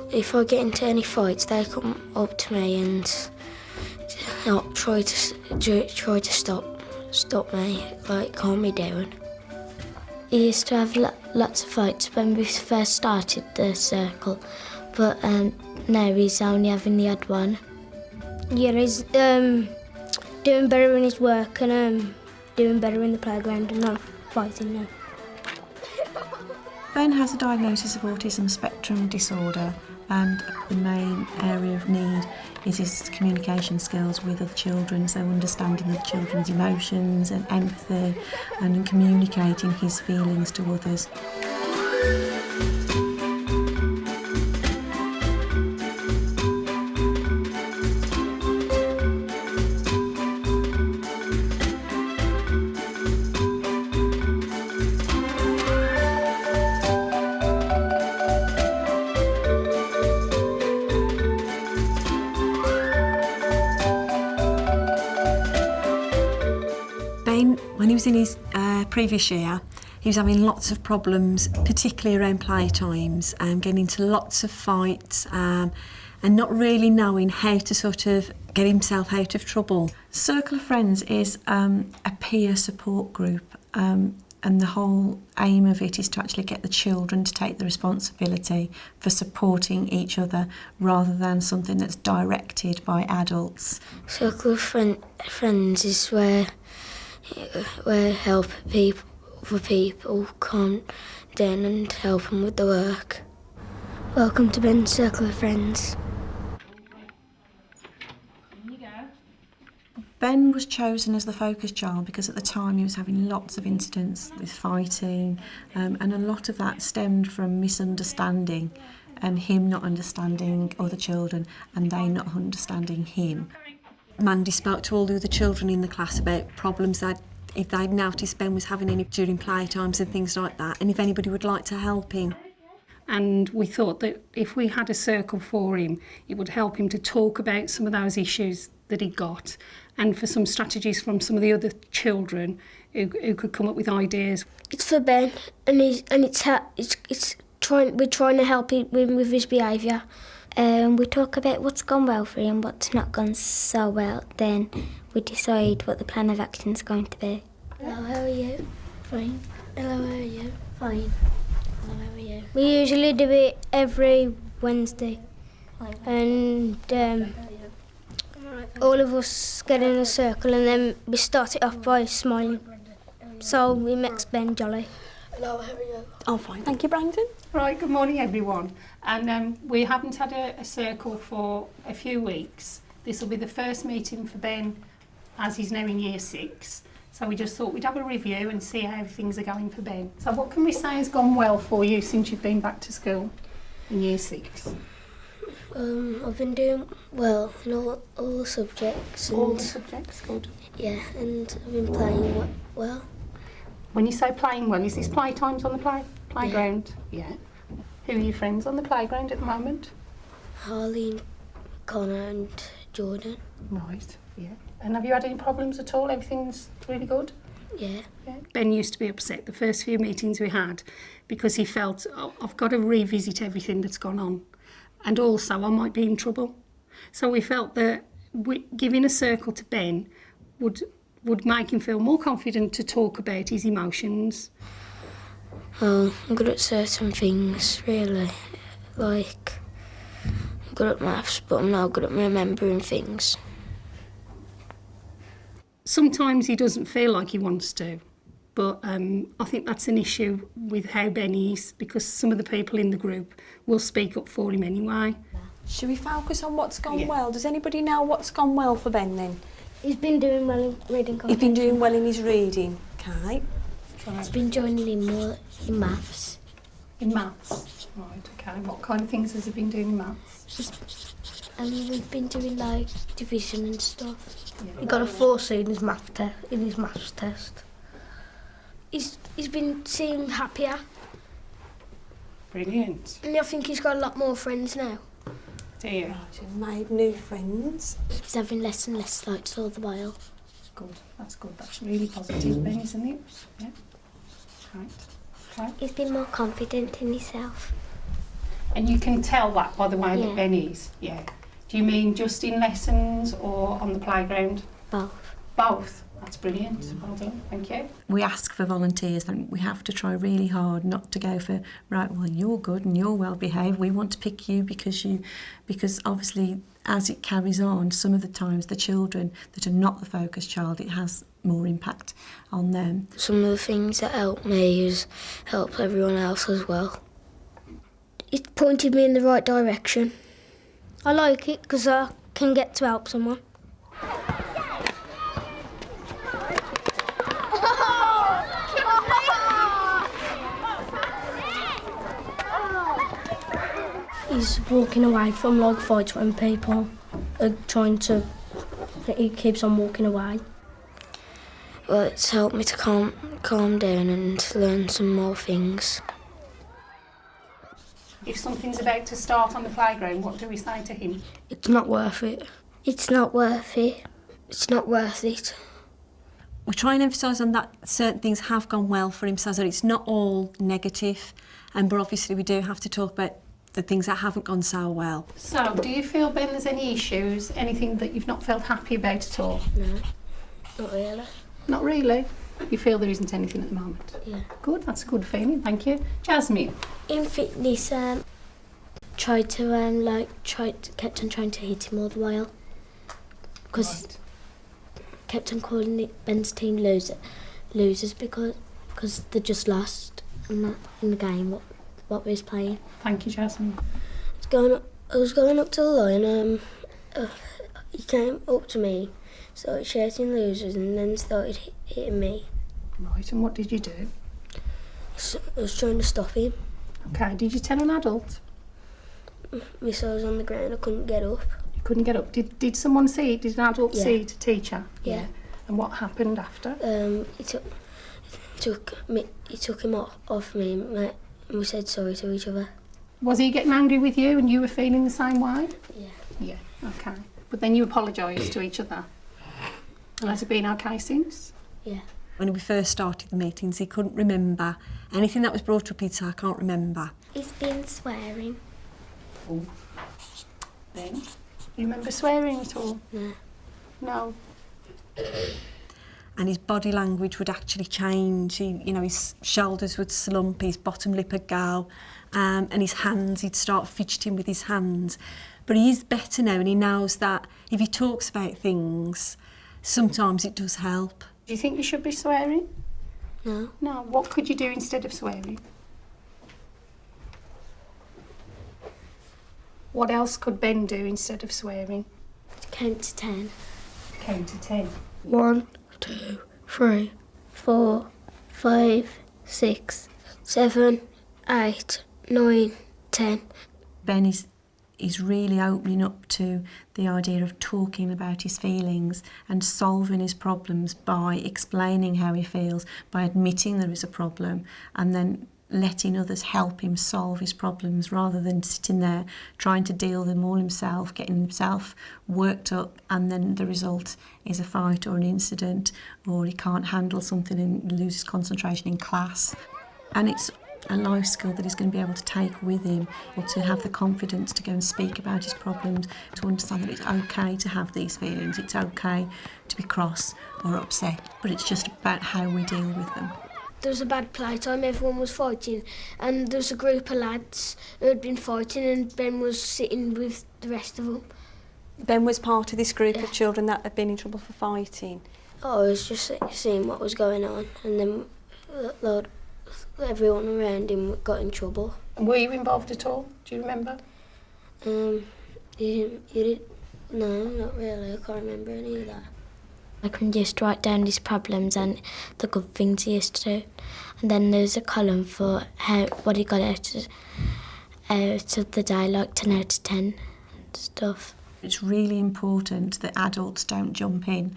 if I get into any fights, they come up to me and try to stop me, like calm me down. He used to have lots of fights when we first started the circle, but now he's only having the odd one. Yeah, he's doing better in his work and doing better in the playground and not fighting now. Ben has a diagnosis of autism spectrum disorder, and the main area of need is his communication skills with other children, so understanding the children's emotions and empathy and communicating his feelings to others. When he was in his previous year, he was having lots of problems, particularly around playtimes, getting into lots of fights and not really knowing how to sort of get himself out of trouble. Circle of Friends is a peer support group, and the whole aim of it is to actually get the children to take the responsibility for supporting each other rather than something that's directed by adults. Circle of Friends is where help people come down and help them with the work. Welcome to Ben's Circle of Friends. Ben was chosen as the focus child because at the time he was having lots of incidents with fighting, and a lot of that stemmed from misunderstanding and him not understanding other children and they not understanding him. Mandy spoke to all the other children in the class about problems that if they'd noticed Ben was having any during playtimes and things like that, and if anybody would like to help him. And we thought that if we had a circle for him, it would help him to talk about some of those issues that he got, and for some strategies from some of the other children who could come up with ideas. It's for Ben, and we're trying to help him with his behaviour. We talk about what's gone well for him, what's not gone so well, then we decide what the plan of action is going to be. Hello, how are you? Fine. Hello, how are you? Fine. Hello, how are you? We usually do it every Wednesday, and all of us get in a circle and then we start it off by smiling. So it makes Ben jolly. Hello, how are you? Oh, fine. Thank you, Brandon. Right, good morning everyone. And we haven't had a circle for a few weeks. This will be the first meeting for Ben as he's now in year 6. So we just thought we'd have a review and see how things are going for Ben. So what can we say has gone well for you since you've been back to school in year 6? I've been doing well in all the subjects. All the subjects, good. Yeah, and I've been playing well. When you say playing well, is this playtimes on the playground? Yeah. Who are your friends on the playground at the moment? Harley, Connor and Jordan. Right, yeah. And have you had any problems at all? Everything's really good? Yeah. Ben used to be upset the first few meetings we had because he felt, oh, I've got to revisit everything that's gone on. And also I might be in trouble. So we felt that giving a circle to Ben would make him feel more confident to talk about his emotions. Well, I'm good at certain things, really. Like, I'm good at maths, but I'm not good at remembering things. Sometimes he doesn't feel like he wants to, but I think that's an issue with how Ben is, because some of the people in the group will speak up for him anyway. Should we focus on what's gone well? Does anybody know what's gone well for Ben then? He's been doing well in reading competition. He's been doing well in his reading, okay. He's been joining in more in maths. In maths? Right, okay. What kind of things has he been doing in maths? We've been doing like division and stuff. He got a 4C in his maths test. He's been seeming happier. Brilliant. And I think he's got a lot more friends now. Do you? Right, you've made new friends. He's having less and less fights all the while. Good, that's good. That's really positive then, isn't it? Yeah. Right. Okay. He's been more confident in himself. And you can tell that by the way Yeah. that Ben is? Yeah. Do you mean just in lessons or on the playground? Both. Both. That's brilliant. Well done. Thank you. We ask for volunteers and we have to try really hard not to go for, right, well, you're good and you're well behaved. We want to pick you because obviously as it carries on, some of the times the children that are not the focus child, it has more impact on them. Some of the things that helped me has helped everyone else as well. It pointed me in the right direction. I like it because I can get to help someone. He's walking away from like fights when people are trying to. He keeps on walking away. Well, it's helped me to calm down and learn some more things. If something's about to start on the playground, what do we say to him? It's not worth it. It's not worth it. It's not worth it. We try and emphasise on that certain things have gone well for him so that it's not all negative, but obviously we do have to talk about the things that haven't gone so well. So, do you feel, Ben, there's any issues, anything that you've not felt happy about at all? No, not really. Not really? You feel there isn't anything at the moment? Yeah. Good, that's a good feeling, thank you. Jasmine? In fitness, kept on trying to hit him all the while. Because Right. kept on calling it Ben's team losers because they just lost in the game what we was playing. Thank you, Jasmine. I was going up to the line. He came up to me, started shouting losers, and then started hitting me. Right, and what did you do? So I was trying to stop him. Okay, did you tell an adult? My son was on the ground. I couldn't get up. You couldn't get up. Did someone see it? Did an adult Yeah. see it, a teacher? Yeah. And what happened after? He took him off me, and we said sorry to each other. Was he getting angry with you and you were feeling the same way? Yeah. Yeah, okay. But then you apologised to each other. And has it been okay since? Yeah. When we first started the meetings, he couldn't remember anything that was brought up. He'd say, I can't remember. He's been swearing. Oh. Then? You remember swearing at all? No. No. And his body language would actually change. His shoulders would slump, his bottom lip would go, and his hands, he'd start fidgeting with his hands. But he is better now, and he knows that if he talks about things, sometimes it does help. Do you think you should be swearing? No. No. What could you do instead of swearing? What else could Ben do instead of swearing? Count to 10. Count to 10. 1, 2, 3, 4, 5, 6, 7, 8, 9, 10. Ben is really opening up to the idea of talking about his feelings and solving his problems by explaining how he feels, by admitting there is a problem and then letting others help him solve his problems rather than sitting there trying to deal with them all himself, getting himself worked up, and then the result is a fight or an incident, or he can't handle something and loses concentration in class. And it's a life skill that he's going to be able to take with him, or to have the confidence to go and speak about his problems, to understand that it's okay to have these feelings, it's okay to be cross or upset, but it's just about how we deal with them. There was a bad playtime, everyone was fighting, and there was a group of lads who had been fighting, and Ben was sitting with the rest of them. Ben was part of this group Yeah. of children that had been in trouble for fighting. I was just seeing what was going on, and then everyone around him got in trouble. And were you involved at all? Do you remember? You did? No, not really. I can't remember any of that. I can just write down his problems and the good things he used to do. And then there's a column for what he got out of the day, like 10 out of 10 and stuff. It's really important that adults don't jump in.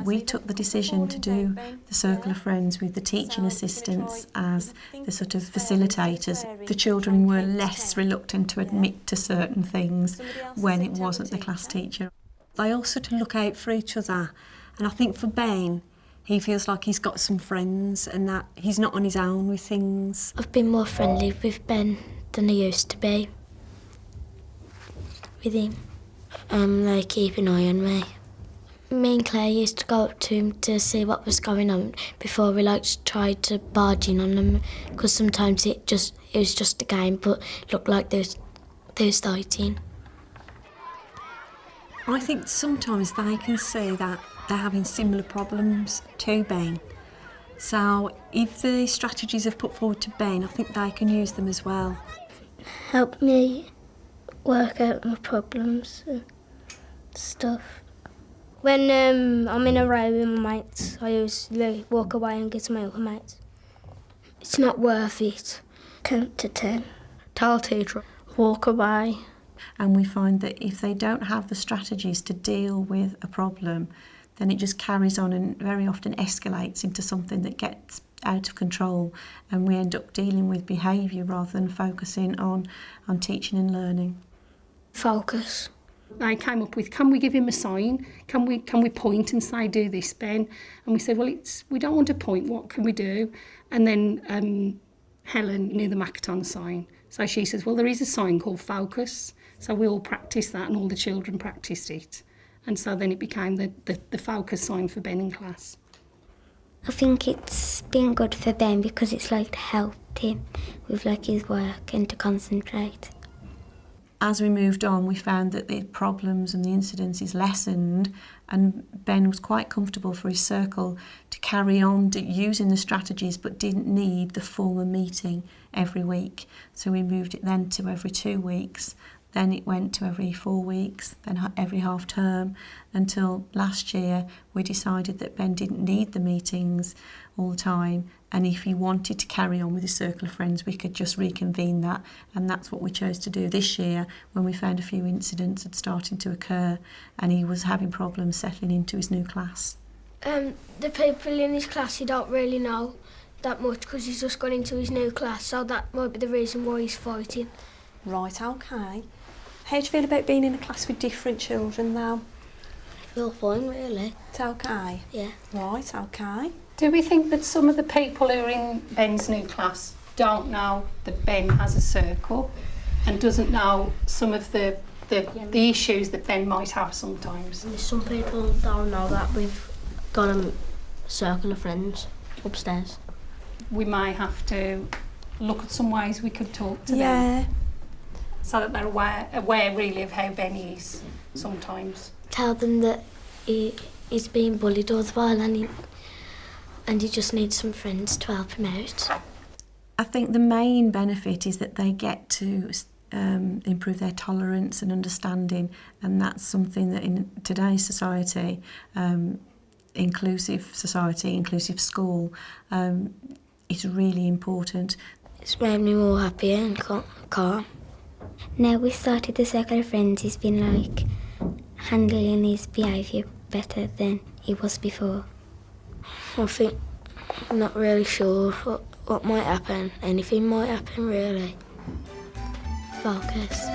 We took the decision to do the Circle of Friends with the teaching assistants as the sort of facilitators. The children were less reluctant to admit to certain things when it wasn't the class teacher. They all sort of look out for each other, and I think for Ben, he feels like he's got some friends and that he's not on his own with things. I've been more friendly with Ben than I used to be with him. They keep an eye on me. Me and Claire used to go up to him to see what was going on before we tried to barge in on them, because sometimes it was just a game, but it looked like they was fighting. I think sometimes they can see that they're having similar problems to Ben. So if the strategies are put forward to Ben, I think they can use them as well. Help me work out my problems and stuff. When I'm in a row with my mates, I usually walk away and get to my other mates. It's not worth it. Count to 10. Tell teacher. Walk away. And we find that if they don't have the strategies to deal with a problem, then it just carries on and very often escalates into something that gets out of control, and we end up dealing with behaviour rather than focusing on teaching and learning. Focus. I came up with, can we give him a sign? Can we point and say, do this, Ben? And we said, well, we don't want to point, what can we do? And then Helen knew the Makaton sign. So she says, well, there is a sign called focus. So we all practiced that and all the children practiced it. And so then it became the focus sign for Ben in class. I think it's been good for Ben because it's helped him with his work and to concentrate. As we moved on, we found that the problems and the incidences lessened, and Ben was quite comfortable for his circle to carry on using the strategies, but didn't need the formal meeting every week. So we moved it then to every 2 weeks, then it went to every 4 weeks, then every half term, until last year we decided that Ben didn't need the meetings all the time, and if he wanted to carry on with his circle of friends, we could just reconvene that, and that's what we chose to do this year when we found a few incidents had starting to occur and he was having problems settling into his new class. The people in his class he don't really know that much because he's just gone into his new class, so that might be the reason why he's fighting. Right, okay. How do you feel about being in a class with different children now? I feel fine, really. It's okay? Yeah. Right, okay. Do we think that some of the people who are in Ben's new class don't know that Ben has a circle and doesn't know some of the issues that Ben might have sometimes? Some people don't know that we've got a circle of friends upstairs. We might have to look at some ways we could talk to them Yeah. so that they're aware really of how Ben is sometimes. Tell them that he's being bullied all the while and he just needs some friends to help him out. I think the main benefit is that they get to improve their tolerance and understanding, and that's something that in today's society, inclusive society, inclusive school, is really important. It's made me more happy and calm. Now we started the circle of friends, he's been handling his behaviour better than he was before. I think I'm not really sure what might happen. Anything might happen, really. Focus.